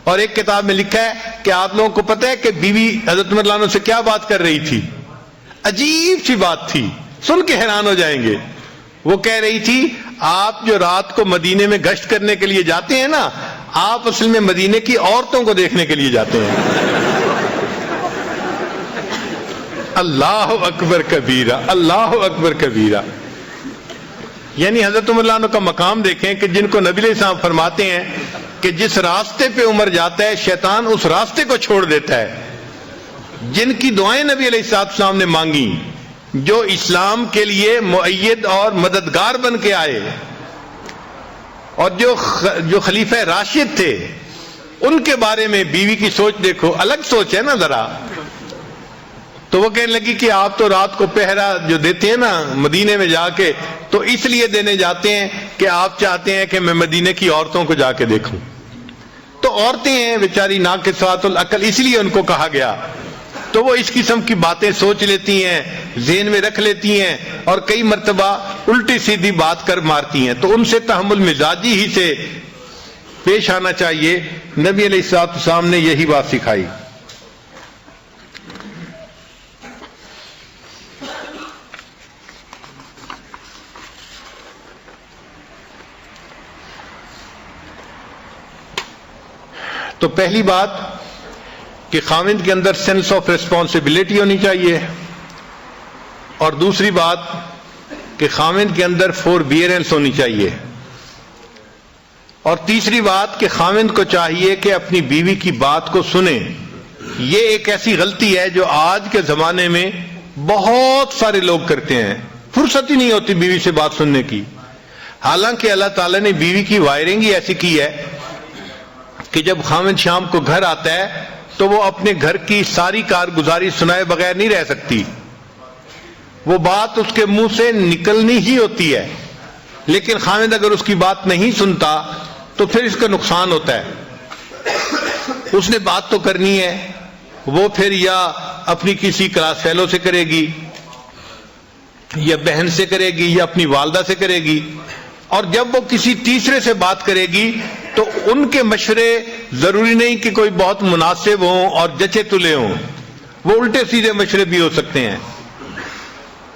اور ایک کتاب میں لکھا ہے کہ آپ لوگوں کو پتہ ہے کہ بیوی حضرت عمر رضی اللہ عنہ سے کیا بات کر رہی تھی؟ عجیب سی بات تھی، سن کے حیران ہو جائیں گے. وہ کہہ رہی تھی آپ جو رات کو مدینے میں گشت کرنے کے لیے جاتے ہیں نا، آپ اصل میں مدینے کی عورتوں کو دیکھنے کے لیے جاتے ہیں. اللہ اکبر کبیرہ، اللہ اکبر کبیرہ. یعنی حضرت عمر رضی اللہ عنہ کا مقام دیکھیں کہ جن کو نبی علیہ السلام فرماتے ہیں کہ جس راستے پہ عمر جاتا ہے شیطان اس راستے کو چھوڑ دیتا ہے. جن کی دعائیں نبی علیہ السلام نے مانگی، جو اسلام کے لیے مؤید اور مددگار بن کے آئے، اور جو خلیفہ راشد تھے، ان کے بارے میں بیوی کی سوچ دیکھو، الگ سوچ ہے نا ذرا. تو وہ کہنے لگی کہ آپ تو رات کو پہرا جو دیتے ہیں نا مدینے میں جا کے، تو اس لیے دینے جاتے ہیں کہ آپ چاہتے ہیں کہ میں مدینے کی عورتوں کو جا کے دیکھوں. تو عورتیں ہیں بیچاری ناقصات العقل، اس لیے ان کو کہا گیا. تو وہ اس قسم کی باتیں سوچ لیتی ہیں، ذہن میں رکھ لیتی ہیں، اور کئی مرتبہ الٹی سیدھی بات کر مارتی ہیں. تو ان سے تحمل مزاجی ہی سے پیش آنا چاہیے. نبی علیہ السلام نے یہی بات سکھائی. تو پہلی بات کہ خاوند کے اندر سینس آف ریسپانسبلٹی ہونی چاہیے، اور دوسری بات کہ خاوند کے اندر فوربیئرنس ہونی چاہیے، اور تیسری بات کہ خاوند کو چاہیے کہ اپنی بیوی کی بات کو سنے. یہ ایک ایسی غلطی ہے جو آج کے زمانے میں بہت سارے لوگ کرتے ہیں. فرصت ہی نہیں ہوتی بیوی سے بات سننے کی. حالانکہ اللہ تعالیٰ نے بیوی کی وائرنگ ہی ایسی کی ہے کہ جب خاوند شام کو گھر آتا ہے تو وہ اپنے گھر کی ساری کارگزاری سنائے بغیر نہیں رہ سکتی. وہ بات اس کے منہ سے نکلنی ہی ہوتی ہے. لیکن خاوند اگر اس کی بات نہیں سنتا تو پھر اس کا نقصان ہوتا ہے. اس نے بات تو کرنی ہے، وہ پھر یا اپنی کسی کلاس فیلو سے کرے گی، یا بہن سے کرے گی، یا اپنی والدہ سے کرے گی. اور جب وہ کسی تیسرے سے بات کرے گی تو ان کے مشورے ضروری نہیں کہ کوئی بہت مناسب ہوں اور جچے تلے ہوں، وہ الٹے سیدھے مشورے بھی ہو سکتے ہیں.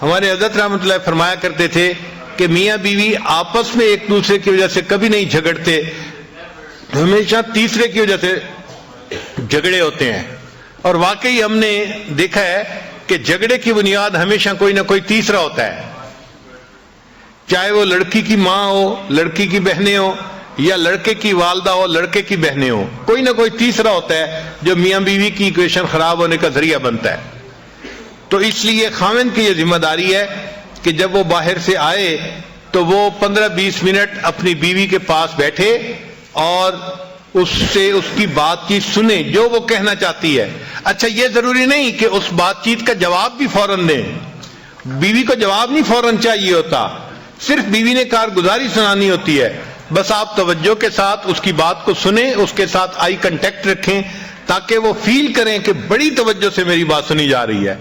ہمارے حضرت رحمۃ اللہ فرمایا کرتے تھے کہ میاں بیوی آپس میں ایک دوسرے کی وجہ سے کبھی نہیں جھگڑتے، ہمیشہ تیسرے کی وجہ سے جھگڑے ہوتے ہیں. اور واقعی ہم نے دیکھا ہے کہ جھگڑے کی بنیاد ہمیشہ کوئی نہ کوئی تیسرا ہوتا ہے. چاہے وہ لڑکی کی ماں ہو، لڑکی کی بہنیں ہو، یا لڑکے کی والدہ ہو، لڑکے کی بہنیں ہو، کوئی نہ کوئی تیسرا ہوتا ہے جو میاں بیوی کی ایکویشن خراب ہونے کا ذریعہ بنتا ہے. تو اس لیے خاوند کی یہ ذمہ داری ہے کہ جب وہ باہر سے آئے تو وہ 15-20 منٹ اپنی بیوی کے پاس بیٹھے اور اس سے اس کی بات چیت سنے جو وہ کہنا چاہتی ہے. اچھا، یہ ضروری نہیں کہ اس بات چیت کا جواب بھی فوراً دیں. بیوی کو جواب نہیں فوراً چاہیے ہوتا، صرف بیوی نے کارگزاری سنانی ہوتی ہے. بس آپ توجہ کے ساتھ اس کی بات کو سنیں، اس کے ساتھ آئی کنٹیکٹ رکھیں تاکہ وہ فیل کریں کہ بڑی توجہ سے میری بات سنی جا رہی ہے.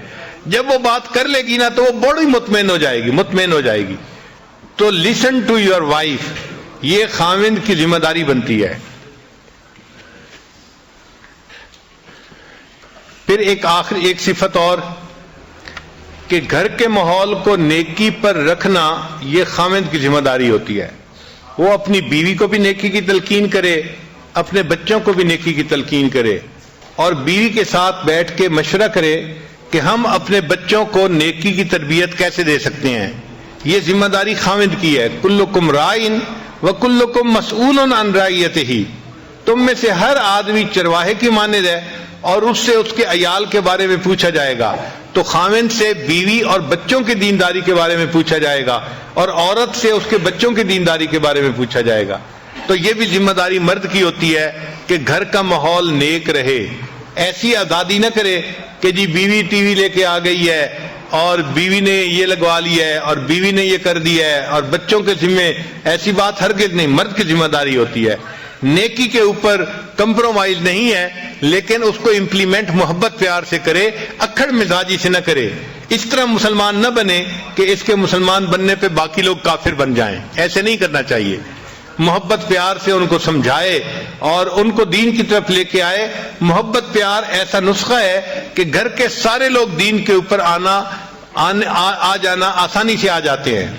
جب وہ بات کر لے گی نا تو وہ بڑی مطمئن ہو جائے گی. تو لسن ٹو یور وائف، یہ خاوند کی ذمہ داری بنتی ہے. پھر ایک صفت اور کہ گھر کے ماحول کو نیکی پر رکھنا، یہ خاوند کی ذمہ داری ہوتی ہے. وہ اپنی بیوی کو بھی نیکی کی تلقین کرے، اپنے بچوں کو بھی نیکی کی تلقین کرے، اور بیوی کے ساتھ بیٹھ کے مشورہ کرے کہ ہم اپنے بچوں کو نیکی کی تربیت کیسے دے سکتے ہیں. یہ ذمہ داری خاوند کی ہے. کلکم رائن وکلکم مسئول عن رعیتہ، تم میں سے ہر آدمی چرواہے کی مانند ہے اور اس سے اس کے عیال کے بارے میں پوچھا جائے گا. تو خاوند سے بیوی اور بچوں کی دینداری کے بارے میں پوچھا جائے گا، اور عورت سے اس کے بچوں کی دینداری کے بارے میں پوچھا جائے گا. تو یہ بھی ذمہ داری مرد کی ہوتی ہے کہ گھر کا ماحول نیک رہے. ایسی آزادی نہ کرے کہ جی بیوی ٹی وی لے کے آ گئی ہے اور بیوی نے یہ لگوا لیا ہے اور بیوی نے یہ کر دیا ہے اور بچوں کے ذمے. ایسی بات ہرگز نہیں، مرد کی ذمہ داری ہوتی ہے. نیکی کے اوپر کمپرومائز نہیں ہے، لیکن اس کو امپلیمنٹ محبت پیار سے کرے، اکھڑ مزاجی سے نہ کرے. اس طرح مسلمان نہ بنے کہ اس کے مسلمان بننے پہ باقی لوگ کافر بن جائیں. ایسے نہیں کرنا چاہیے. محبت پیار سے ان کو سمجھائے اور ان کو دین کی طرف لے کے آئے. محبت پیار ایسا نسخہ ہے کہ گھر کے سارے لوگ دین کے اوپر آ جانا آسانی سے آ جاتے ہیں.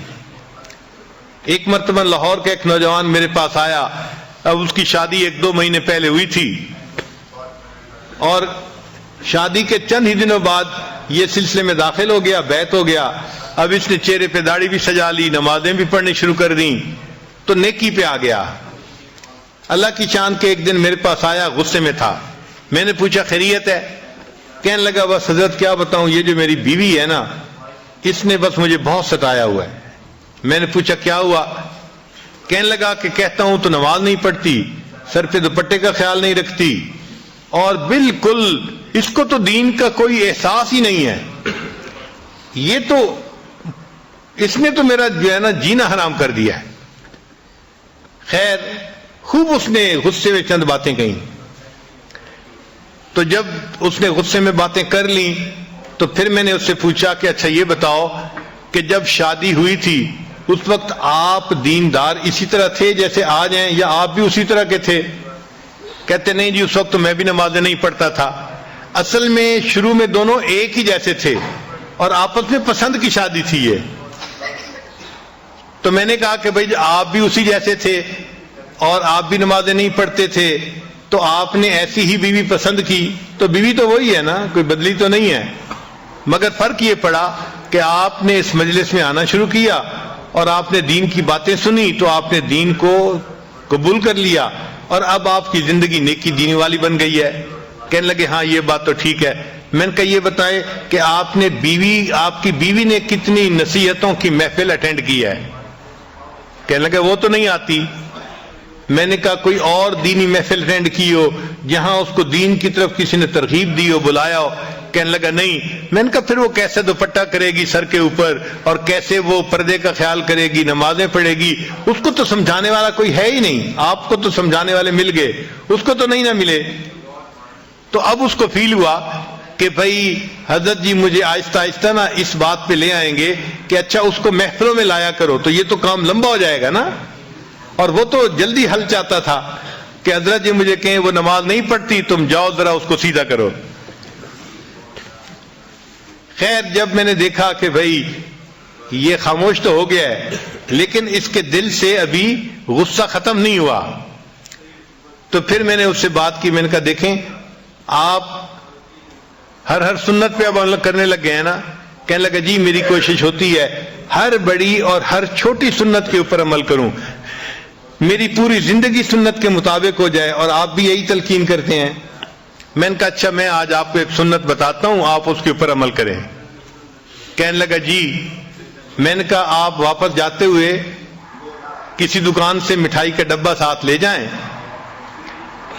ایک مرتبہ لاہور کا ایک نوجوان میرے پاس آیا. اب اس کی شادی 1-2 مہینے پہلے ہوئی تھی اور شادی کے چند ہی دنوں بعد یہ سلسلے میں داخل ہو گیا, بیعت ہو گیا. اب اس نے چہرے پہ داڑھی بھی سجا لی, نمازیں بھی پڑھنی شروع کر دیں, تو نیکی پہ آ گیا. اللہ کی شان کے ایک دن میرے پاس آیا, غصے میں تھا. میں نے پوچھا خیریت ہے؟ کہنے لگا بس حضرت کیا بتاؤں, یہ جو میری بیوی ہے نا, اس نے بس مجھے بہت ستایا ہوا ہے. میں نے پوچھا کیا ہوا؟ کہنے لگا کہ کہتا ہوں تو نماز نہیں پڑھتی, سر پہ دوپٹے کا خیال نہیں رکھتی, اور بالکل اس کو تو دین کا کوئی احساس ہی نہیں ہے. یہ تو اس نے تو میرا جو ہے نا جینا حرام کر دیا ہے. خیر خوب اس نے غصے میں چند باتیں کہیں. تو جب اس نے غصے میں باتیں کر لیں تو پھر میں نے اس سے پوچھا کہ اچھا یہ بتاؤ کہ جب شادی ہوئی تھی اس وقت آپ دیندار اسی طرح تھے جیسے آج ہیں, یا آپ بھی اسی طرح کے تھے؟ کہتے نہیں جی اس وقت تو میں بھی نمازیں نہیں پڑھتا تھا. اصل میں شروع میں دونوں ایک ہی جیسے تھے اور آپس میں پسند کی شادی تھی یہ. تو میں نے کہا کہ بھائی آپ بھی اسی جیسے تھے اور آپ بھی نمازیں نہیں پڑھتے تھے, تو آپ نے ایسی ہی بیوی پسند کی, تو بیوی تو وہی ہے نا, کوئی بدلی تو نہیں ہے. مگر فرق یہ پڑا کہ آپ نے اس مجلس میں آنا شروع کیا اور آپ نے دین کی باتیں سنی تو آپ نے دین کو قبول کر لیا اور اب آپ کی زندگی نیکی دینی والی بن گئی ہے. کہنے لگے ہاں یہ بات تو ٹھیک ہے. میں نے کہا یہ بتائیں کہ آپ کی بیوی نے کتنی نصیحتوں کی محفل اٹینڈ کی ہے؟ کہنے لگے وہ تو نہیں آتی. میں نے کہا کوئی اور دینی محفل اٹینڈ کی ہو جہاں اس کو دین کی طرف کسی نے ترغیب دی ہو, بلایا ہو؟ کہنے لگا نہیں. میں نے کہا پھر وہ کیسے دوپٹہ کرے گی سر کے اوپر اور کیسے وہ پردے کا خیال کرے گی, نمازیں پڑھے گی؟ اس کو تو سمجھانے والا کوئی ہے ہی نہیں. آپ کو تو سمجھانے والے مل گئے, اس کو تو نہیں نہ ملے. تو اب اس کو فیل ہوا کہ بھائی حضرت جی مجھے آہستہ آہستہ نا اس بات پہ لے آئیں گے کہ اچھا اس کو محفلوں میں لایا کرو, تو یہ تو کام لمبا ہو جائے گا نا. اور وہ تو جلدی حل چاہتا تھا کہ حضرت جی مجھے کہیں وہ نماز نہیں پڑھتی, تم جاؤ ذرا اس کو سیدھا کرو. خیر جب میں نے دیکھا کہ بھائی یہ خاموش تو ہو گیا ہے لیکن اس کے دل سے ابھی غصہ ختم نہیں ہوا, تو پھر میں نے اس سے بات کی. میں نے کہا دیکھیں آپ ہر سنت پہ اب عمل کرنے لگ گئے ہیں نا. کہنے لگا جی میری کوشش ہوتی ہے ہر بڑی اور ہر چھوٹی سنت کے اوپر عمل کروں, میری پوری زندگی سنت کے مطابق ہو جائے, اور آپ بھی یہی تلقین کرتے ہیں. میں نے کہا اچھا میں آج آپ کو ایک سنت بتاتا ہوں, آپ اس کے اوپر عمل کریں. کہنے لگا جی. میں نے کہا آپ واپس جاتے ہوئے کسی دکان سے مٹھائی کا ڈبہ ساتھ لے جائیں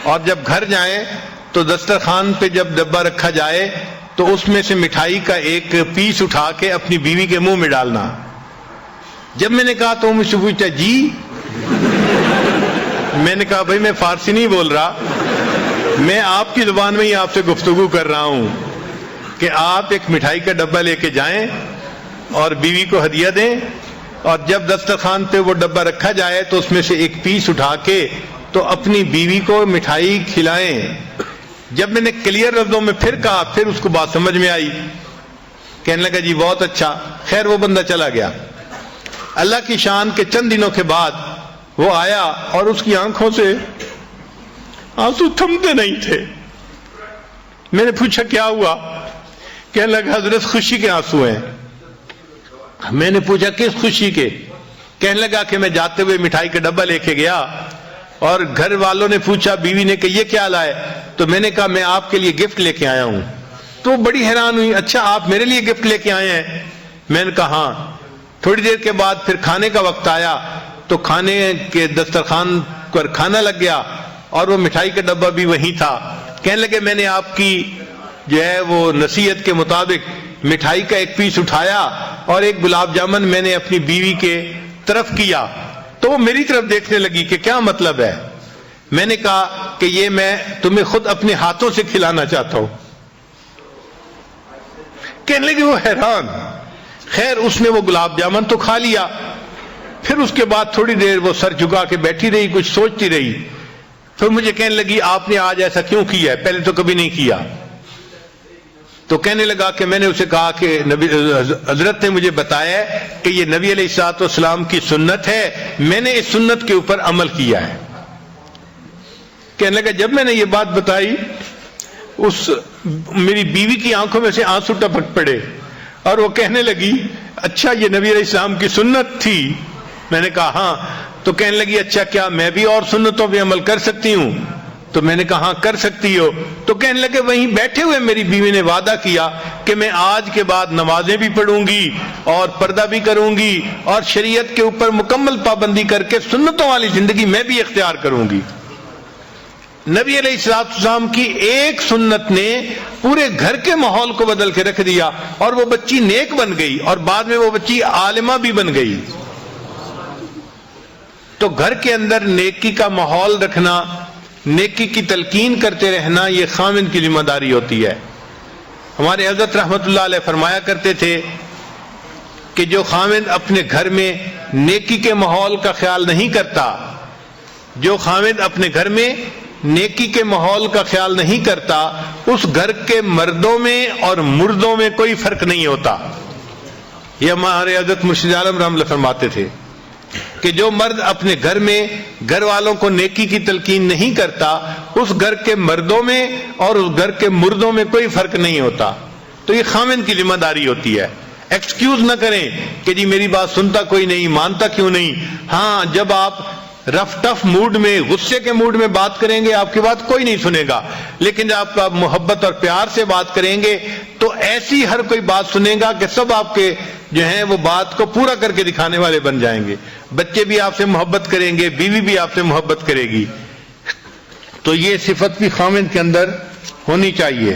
اور جب گھر جائیں تو دسترخوان پہ جب ڈبہ رکھا جائے تو اس میں سے مٹھائی کا ایک پیس اٹھا کے اپنی بیوی کے منہ میں ڈالنا. جب میں نے کہا تو مجھ سے پوچھتا جی. میں نے کہا بھائی میں فارسی نہیں بول رہا, میں آپ کی زبان میں ہی آپ سے گفتگو کر رہا ہوں کہ آپ ایک مٹھائی کا ڈبہ لے کے جائیں اور بیوی کو ہدیہ دیں, اور جب دسترخوان پہ وہ ڈبہ رکھا جائے تو اس میں سے ایک پیس اٹھا کے تو اپنی بیوی کو مٹھائی کھلائیں. جب میں نے کلیئر لفظوں میں پھر کہا پھر اس کو بات سمجھ میں آئی. کہنے لگا جی بہت اچھا. خیر وہ بندہ چلا گیا. اللہ کی شان کے چند دنوں کے بعد وہ آیا اور اس کی آنکھوں سے آنسو تھمتے نہیں تھے. میں نے پوچھا کیا ہوا؟ کہنے لگا حضرت خوشی کے آنسو ہیں. میں نے پوچھا کس خوشی کے؟ کہنے لگا کہ میں جاتے ہوئے مٹھائی کا ڈبہ لے کے گیا اور گھر والوں نے پوچھا, بیوی نے کہ یہ کیا لائے؟ تو میں نے کہا میں آپ کے لیے گفٹ لے کے آیا ہوں. تو بڑی حیران ہوئی, اچھا آپ میرے لیے گفٹ لے کے آئے ہیں؟ میں نے کہا ہاں. تھوڑی دیر کے بعد پھر کھانے کا وقت آیا تو کھانے کے دسترخوان پر کھانا لگ گیا اور وہ مٹھائی کا ڈبہ بھی وہیں تھا. کہنے لگے میں نے آپ کی جو ہے وہ نصیحت کے مطابق مٹھائی کا ایک پیس اٹھایا اور ایک گلاب جامن میں نے اپنی بیوی کے طرف کیا, تو وہ میری طرف دیکھنے لگی کہ کیا مطلب ہے. میں نے کہا کہ یہ میں تمہیں خود اپنے ہاتھوں سے کھلانا چاہتا ہوں. کہنے لگے وہ حیران. خیر اس نے وہ گلاب جامن تو کھا لیا. پھر اس کے بعد تھوڑی دیر وہ سر جھکا کے بیٹھی رہی، کچھ سوچتی رہی. پھر مجھے کہنے لگی آپ نے آج ایسا کیوں کیا ہے، پہلے تو کبھی نہیں کیا. تو کہنے لگا کہ میں نے اسے کہا کہ حضرت نے مجھے بتایا ہے کہ یہ نبی علیہ الصلوۃ والسلام کی سنت ہے، میں نے اس سنت کے اوپر عمل کیا ہے. کہنے لگا جب میں نے یہ بات بتائی میری بیوی کی آنکھوں میں سے آنسو ٹپک پڑے اور وہ کہنے لگی اچھا یہ نبی علیہ السلام کی سنت تھی. میں نے کہا ہاں. تو کہنے لگی اچھا کیا میں بھی اور سنتوں پہ عمل کر سکتی ہوں؟ تو میں نے کہا ہاں کر سکتی ہو. تو کہنے لگے وہیں بیٹھے ہوئے میری بیوی نے وعدہ کیا کہ میں آج کے بعد نمازیں بھی پڑھوں گی اور پردہ بھی کروں گی اور شریعت کے اوپر مکمل پابندی کر کے سنتوں والی زندگی میں بھی اختیار کروں گی. نبی علیہ الصلوۃ والسلام کی ایک سنت نے پورے گھر کے ماحول کو بدل کے رکھ دیا اور وہ بچی نیک بن گئی اور بعد میں وہ بچی عالمہ بھی بن گئی. تو گھر کے اندر نیکی کا ماحول رکھنا، نیکی کی تلقین کرتے رہنا، یہ خاوند کی ذمہ داری ہوتی ہے. ہمارے حضرت رحمت اللہ علیہ فرمایا کرتے تھے کہ جو خاوند اپنے گھر میں نیکی کے ماحول کا خیال نہیں کرتا، جو خاوند اپنے گھر میں نیکی کے ماحول کا خیال نہیں کرتا، اس گھر کے مردوں میں اور مردوں میں کوئی فرق نہیں ہوتا. یہ ہمارے حضرت مرشد عالم رحمۃ اللہ فرماتے تھے کہ جو مرد اپنے گھر میں گھر والوں کو نیکی کی تلقین نہیں کرتا، اس گھر کے مردوں میں اور اس گھر کے مردوں میں کوئی فرق نہیں ہوتا. تو یہ خاوند کی ذمہ داری ہوتی ہے. ایکسکیوز نہ کریں کہ جی میری بات سنتا کوئی نہیں، مانتا کیوں نہیں. ہاں جب آپ رف ٹف موڈ میں، غصے کے موڈ میں بات کریں گے آپ کی بات کوئی نہیں سنے گا، لیکن جب آپ محبت اور پیار سے بات کریں گے تو ایسی ہر کوئی بات سنے گا کہ سب آپ کے جو ہیں وہ بات کو پورا کر کے دکھانے والے بن جائیں گے. بچے بھی آپ سے محبت کریں گے، بیوی بھی آپ سے محبت کرے گی. تو یہ صفت بھی خاوند کے اندر ہونی چاہیے.